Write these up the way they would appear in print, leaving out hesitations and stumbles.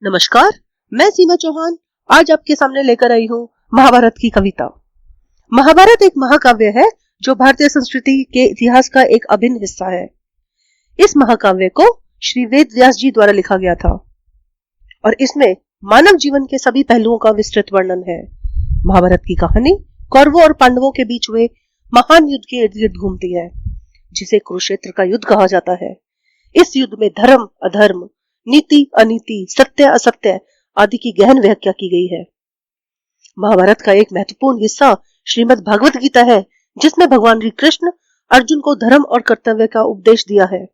नमस्कार, मैं सीमा चौहान आज आपके सामने लेकर आई हूँ महाभारत की कविता। महाभारत एक महाकाव्य है जो भारतीय संस्कृति के इतिहास का एक अभिन्न हिस्सा है। इस महाकाव्य को श्री वेद व्यास जी द्वारा लिखा गया था और इसमें मानव जीवन के सभी पहलुओं का विस्तृत वर्णन है। महाभारत की कहानी कौरवों और पांडवों के बीच हुए महान युद्ध के इर्द गिर्द घूमती है, जिसे कुरुक्षेत्र का युद्ध कहा जाता है। इस युद्ध में धर्म अधर्म, नीति अनीति, सत्य असत्य आदि की गहन व्याख्या की गई है। महाभारत का एक महत्वपूर्ण हिस्सा श्रीमद् भागवत गीता है, जिसमें भगवान श्री कृष्ण अर्जुन को धर्म और कर्तव्य का उपदेश दिया है।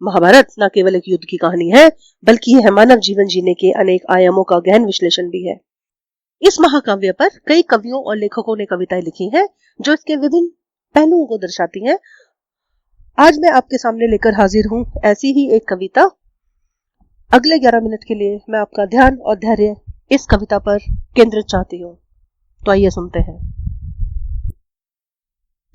महाभारत न केवल एक युद्ध की कहानी है, बल्कि यह मानव जीवन जीने के अनेक आयामों का गहन विश्लेषण भी है। इस महाकाव्य पर कई कवियों और लेखकों ने कविताएं लिखी हैं, जो इसके विभिन्न पहलुओं को दर्शाती हैं। आज मैं आपके सामने लेकर हाजिर हूं ऐसी ही एक कविता। अगले 11 मिनट के लिए मैं आपका ध्यान और धैर्य इस कविता पर केंद्रित चाहती हूँ। तो आइए सुनते हैं।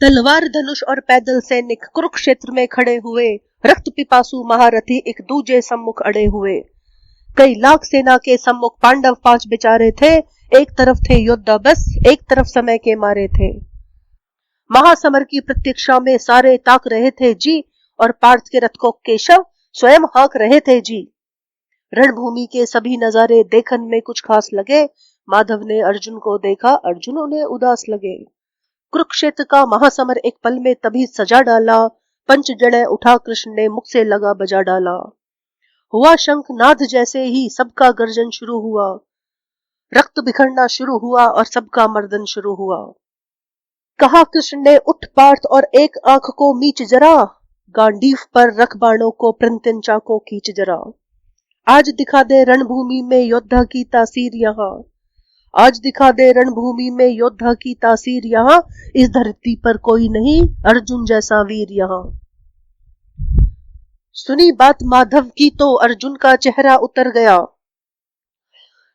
तलवार धनुष और पैदल सैनिक कुरुक्षेत्र में खड़े हुए, रक्त पिपासु महारथी एक दूजे सम्मुख अड़े हुए। कई लाख सेना के सम्मुख पांडव 5 बेचारे थे, एक तरफ थे योद्धा बस, एक तरफ समय के मारे थे। महासमर की प्रतीक्षा में सारे ताक रहे थे जी, और पार्थ के रथ को केशव स्वयं हाँक रहे थे जी। रणभूमि के सभी नजारे देखन में कुछ खास लगे, माधव ने अर्जुन को देखा, अर्जुनों ने उदास लगे। कुरुक्षेत्र का महासमर एक पल में तभी सजा डाला, पंच जड़े उठा कृष्ण ने मुख से लगा बजा डाला। हुआ शंख नाद जैसे ही सबका गर्जन शुरू हुआ, रक्त बिखरना शुरू हुआ और सबका मर्दन शुरू हुआ। कहा कृष्ण ने उठ पार्थ और एक आंख को मीच जरा, गांडीव पर रख बाणों को प्रत्यंचा को खींच जरा। आज दिखा दे रणभूमि में योद्धा की तासीर यहाँ, आज दिखा दे रणभूमि में योद्धा की तासीर यहाँ, इस धरती पर कोई नहीं अर्जुन जैसा वीर यहाँ। सुनी बात माधव की तो अर्जुन का चेहरा उतर गया,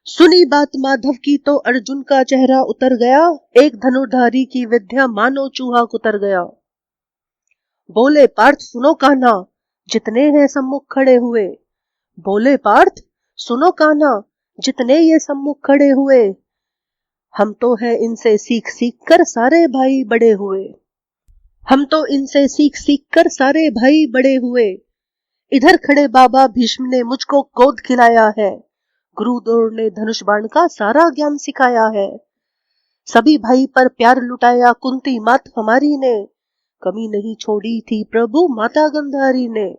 सुनी बात माधव की तो अर्जुन का चेहरा उतर गया, एक धनुर्धारी की विद्या मानो चूहा कुतर गया। बोले पार्थ सुनो कान्हा, जितने हैं सम्मुख खड़े हुए, बोले पार्थ सुनो कान्हा, जितने ये सम्मुख खड़े हुए, हम तो है इनसे सीख सीख कर सारे भाई बड़े हुए, हम तो इनसे सीख सीख कर सारे भाई बड़े हुए। इधर खड़े बाबा भीष्म ने मुझको गोद खिलाया है, गुरु द्रोण ने धनुष बाण का सारा ज्ञान सिखाया है। सभी भाई पर प्यार लुटाया कुंती मात हमारी ने, कमी नहीं छोड़ी थी प्रभु माता गंधारी ने।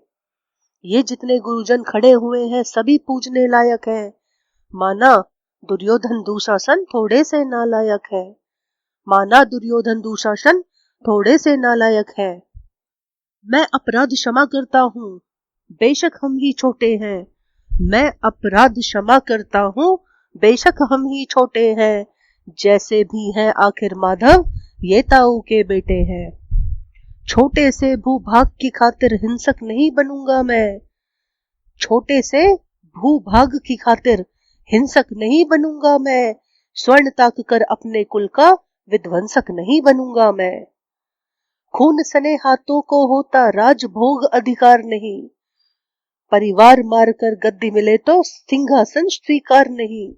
ये जितने गुरुजन खड़े हुए हैं सभी पूजने लायक है, माना दुर्योधन दुशासन थोड़े से नालायक है, माना दुर्योधन दुशासन थोड़े से नालायक है। मैं अपराध क्षमा करता हूँ बेशक हम ही छोटे हैं, मैं अपराध क्षमा करता हूँ बेशक हम ही छोटे हैं, जैसे भी हैं आखिर माधव ये ताऊ के बेटे हैं। छोटे से भूभाग की खातिर हिंसक नहीं बनूंगा मैं, छोटे से भूभाग की खातिर हिंसक नहीं बनूंगा मैं, स्वर्ण ताक कर अपने कुल का विध्वंसक नहीं बनूंगा मैं। खून सने हाथों को होता राजभोग अधिकार नहीं, परिवार मारकर गद्दी मिले तो सिंहासन स्वीकार नहीं।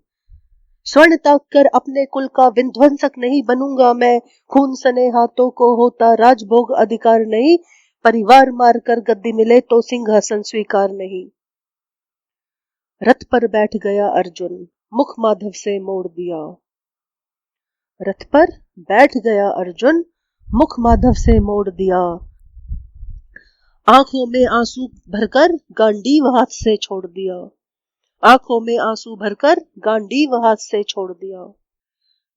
स्वर्ण ताक कर अपने कुल का विध्वंसक नहीं बनूंगा मैं, खून सने हाथों को होता राजभोग अधिकार नहीं, परिवार मारकर गद्दी मिले तो सिंहासन स्वीकार नहीं। रथ पर बैठ गया अर्जुन मुख माधव से मोड़ दिया, रथ पर बैठ गया अर्जुन मुख माधव से मोड़ दिया। आंखों में आंसू भरकर गांडीव हाथ से छोड़ दिया, आंखों में आंसू भरकर गांडीव हाथ से छोड़ दिया।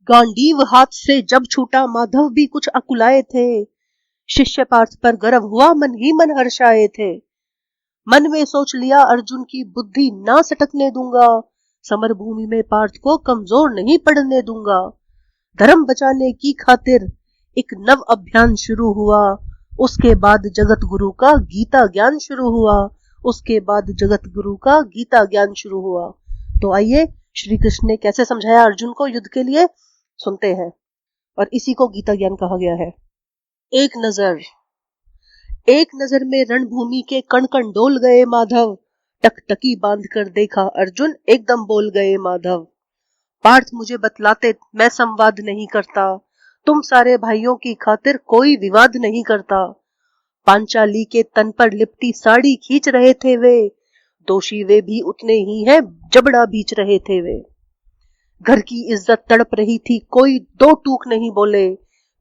गांडीव हाथ से जब छूटा माधव भी कुछ अकुलाए थे, शिष्य पार्थ पर गर्व हुआ मन ही मन हर्षाए थे। मन में सोच लिया अर्जुन की बुद्धि ना सटकने दूंगा, समर भूमि में पार्थ को कमजोर नहीं पड़ने दूंगा। धर्म बचाने की खातिर एक नव अभियान शुरू हुआ, उसके बाद जगत गुरु का गीता ज्ञान शुरू हुआ, उसके बाद जगत गुरु का गीता ज्ञान शुरू हुआ। तो आइए श्री कृष्ण ने कैसे समझाया अर्जुन को युद्ध के लिए, सुनते हैं। और इसी को गीता ज्ञान कहा गया है। एक नजर में रणभूमि के कण कण डोल गए माधव, टकटकी बांध कर देखा अर्जुन, एकदम बोल गए माधव। पार्थ मुझे बतलाते, मैं संवाद नहीं करता, तुम सारे भाइयों की खातिर कोई विवाद नहीं करता। पांचाली के तन पर लिपटी साड़ी खींच रहे थे वे, दोषी वे भी उतने ही हैं, जबड़ा बीच रहे थे वे। घर की इज्जत तड़प रही थी, कोई दो टूक नहीं बोले,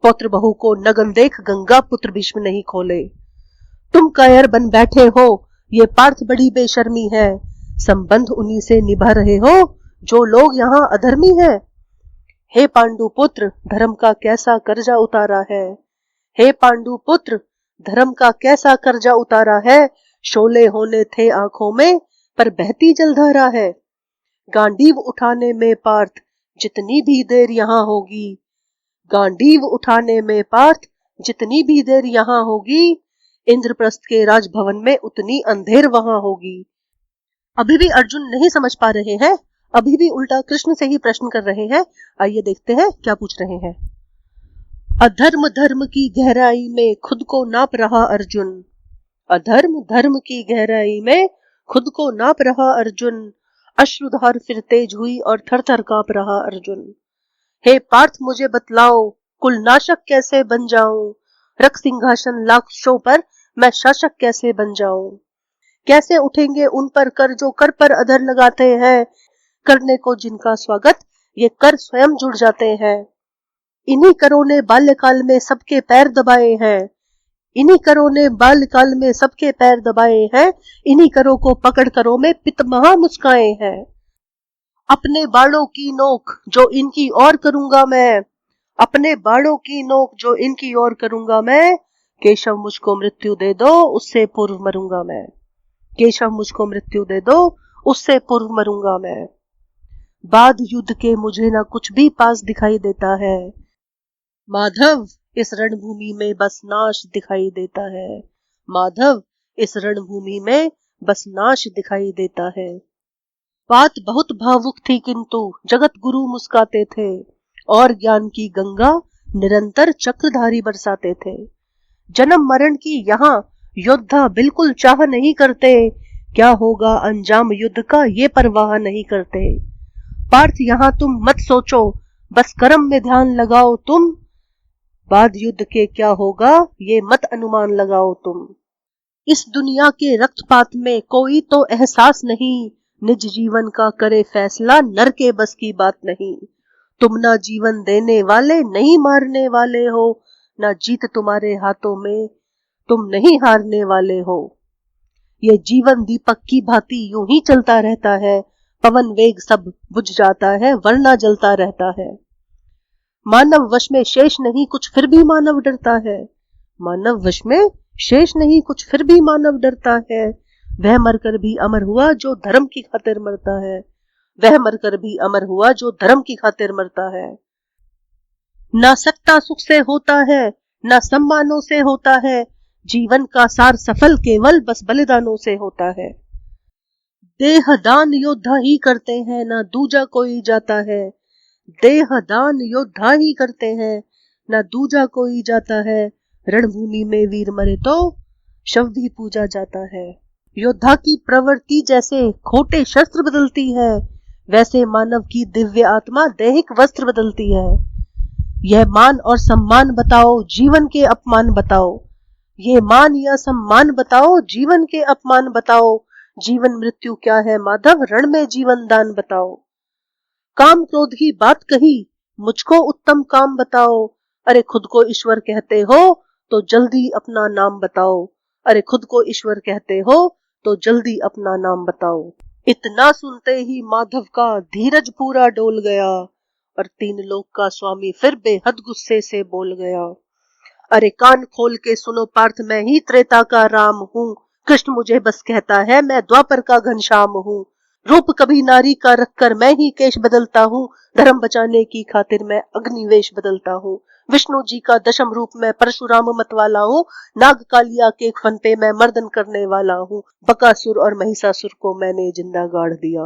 पौत्र बहू को नगन देख गंगा पुत्र भीष्म नहीं खोले। तुम कायर बन बैठे हो, ये पार्थ बड़ी बेशर्मी है, संबंध उन्हीं से निभा रहे हो जो लोग यहाँ अधर्मी है। हे पांडु पुत्र, धर्म का कैसा कर्जा उतारा है, हे पांडु पुत्र, धर्म का कैसा कर्जा उतारा है। शोले होने थे आंखों में, पर बहती जलधारा है। गांडीव उठाने में पार्थ जितनी भी देर यहाँ होगी, गांडीव उठाने में पार्थ जितनी भी देर यहाँ होगी, इंद्रप्रस्थ के राजभवन में उतनी अंधेर वहां होगी। अभी भी अर्जुन नहीं समझ पा रहे हैं, अभी भी उल्टा कृष्ण से ही प्रश्न कर रहे हैं। आइए देखते हैं क्या पूछ रहे हैं। अधर्म धर्म की गहराई में खुद को नाप रहा अर्जुन, अधर्म धर्म की गहराई में खुद को नाप रहा अर्जुन, अश्रुधार फिर तेज हुई और थर थर कांप रहा अर्जुन। हे पार्थ मुझे बतलाओ, कुल नाशक कैसे बन जाऊं, रख सिंहासन लाक्षों पर मैं शासक कैसे बन जाऊं। कैसे उठेंगे उन पर कर जो कर पर अधर लगाते हैं, करने को जिनका स्वागत ये कर स्वयं जुड़ जाते हैं। इन्हीं करों ने बाल्यकाल में सबके पैर दबाए हैं, इन्हीं करों ने बाल्यकाल में सबके पैर दबाए हैं, इन्हीं करों को पकड़ करों में पितमहा मुस्काए हैं। अपने बाड़ों की नोक जो इनकी ओर करूंगा मैं, अपने बाड़ों की नोक जो इनकी ओर करूंगा मैं, केशव मुझको मृत्यु दे दो उससे पूर्व मरूंगा मैं, केशव मुझको मृत्यु दे दो उससे पूर्व मरूंगा मैं। बाद युद्ध के मुझे ना कुछ भी पास दिखाई देता है, माधव इस रणभूमि में बस नाश दिखाई देता है, माधव इस रणभूमि में बस नाश दिखाई देता है। बात बहुत भावुक थी किंतु जगत गुरु मुस्काते थे, और ज्ञान की गंगा निरंतर चक्रधारी बरसाते थे। जन्म मरण की यहाँ योद्धा बिल्कुल चाह नहीं करते, क्या होगा अंजाम युद्ध का ये परवाह नहीं करते। पार्थ यहाँ तुम मत सोचो, बस कर्म में ध्यान लगाओ तुम, बाद युद्ध के क्या होगा ये मत अनुमान लगाओ तुम। इस दुनिया के रक्तपात में कोई तो एहसास नहीं, निज जीवन का करे फैसला नर के बस की बात नहीं। तुम ना जीवन देने वाले नहीं मारने वाले हो, ना जीत तुम्हारे हाथों में तुम नहीं हारने वाले हो। ये जीवन दीपक की भांति यूं ही चलता रहता है, पवन वेग सब बुझ जाता है वरना जलता रहता है। मानव वश में शेष नहीं कुछ फिर भी मानव डरता है, मानव वश में शेष नहीं कुछ फिर भी मानव डरता है। वह मरकर भी अमर हुआ जो धर्म की खातिर मरता है, वह मरकर भी अमर हुआ जो धर्म की खातिर मरता है। ना सत्ता सुख से होता है, ना सम्मानों से होता है, जीवन का सार सफल केवल बस बलिदानों से होता है। देहदान योद्धा ही करते हैं, ना दूजा कोई जाता है, देहदान योद्धा ही करते हैं, ना दूजा कोई जाता है। रणभूमि में वीर मरे तो शव भी पूजा जाता है। योद्धा की प्रवृत्ति जैसे खोटे शस्त्र बदलती है, वैसे मानव की दिव्य आत्मा दैहिक वस्त्र बदलती है। यह मान और सम्मान बताओ, जीवन के अपमान बताओ, ये मान या सम्मान बताओ, जीवन के अपमान बताओ। जीवन मृत्यु क्या है माधव, रण में जीवन दान बताओ। काम क्रोध की बात कही, मुझको उत्तम काम बताओ। अरे खुद को ईश्वर कहते हो तो जल्दी अपना नाम बताओ, अरे खुद को ईश्वर कहते हो तो जल्दी अपना नाम बताओ। इतना सुनते ही माधव का धीरज पूरा डोल गया, और तीन लोक का स्वामी फिर बेहद गुस्से से बोल गया। अरे कान खोल के सुनो पार्थ, मैं ही त्रेता का राम हूँ, कृष्ण मुझे बस कहता है मैं द्वापर का घनश्याम हूँ। रूप कभी नारी का रखकर मैं ही केश बदलता हूँ, धर्म बचाने की खातिर मैं अग्निवेश बदलता हूँ। विष्णु जी का दशम रूप मैं परशुराम मतवाला हूँ, नाग कालिया के फन पे मैं मर्दन करने वाला हूँ। बकासुर और महिषासुर को मैंने जिंदा गाड़ दिया,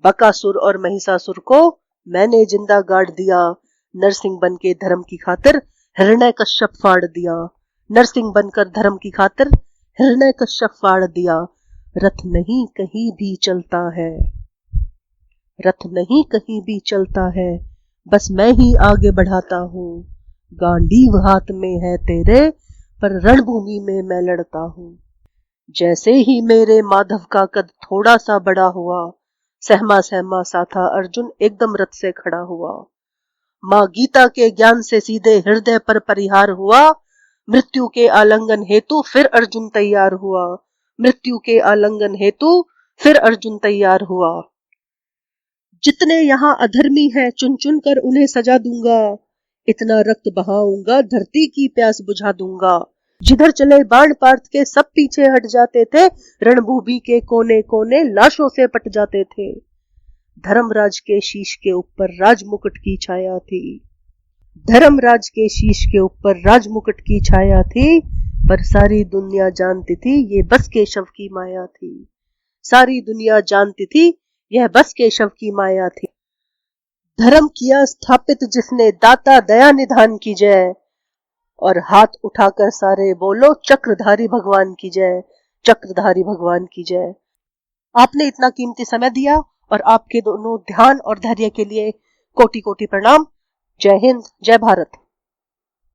बकासुर और महिषासुर को मैंने जिंदा गाड़ दिया। नरसिंह बन के धर्म की खातिर हिरण्य कश्यप फाड़ दिया, नरसिंह बनकर धर्म की खातिर हिरण्य कश्यप फाड़ दिया। रथ नहीं कहीं भी चलता है, रथ नहीं कहीं भी चलता है, बस मैं ही आगे बढ़ाता हूँ। गांडीव हाथ में है तेरे, पर रणभूमि में मैं लड़ता हूँ। जैसे ही मेरे माधव का कद थोड़ा सा बड़ा हुआ, सहमा सहमा सा था अर्जुन एकदम रथ से खड़ा हुआ। माँ गीता के ज्ञान से सीधे हृदय पर परिहार हुआ। मृत्यु के आलिंगन हेतु फिर अर्जुन तैयार हुआ। मृत्यु के आलिंगन हेतु फिर अर्जुन तैयार हुआ। जितने यहाँ अधर्मी हैं चुन चुन कर उन्हें सजा दूंगा। इतना रक्त बहाऊंगा धरती की प्यास बुझा दूंगा। जिधर चले बाण पार्थ के सब पीछे हट जाते थे। रणभूमि के कोने कोने लाशों से पट जाते थे। धर्मराज के शीश के ऊपर राजमुकुट की छाया थी। धर्मराज के शीश के ऊपर राजमुकुट की छाया थी। पर सारी दुनिया जानती थी ये बस केशव की माया थी। सारी दुनिया जानती थी यह बस केशव की माया थी। धर्म किया स्थापित जिसने दाता दया निधान की जय। और हाथ उठाकर सारे बोलो चक्रधारी भगवान की जय, चक्रधारी भगवान की जय। आपने इतना कीमती समय दिया और आपके दोनों ध्यान और धैर्य के लिए कोटि कोटि प्रणाम। जय हिंद, जय भारत।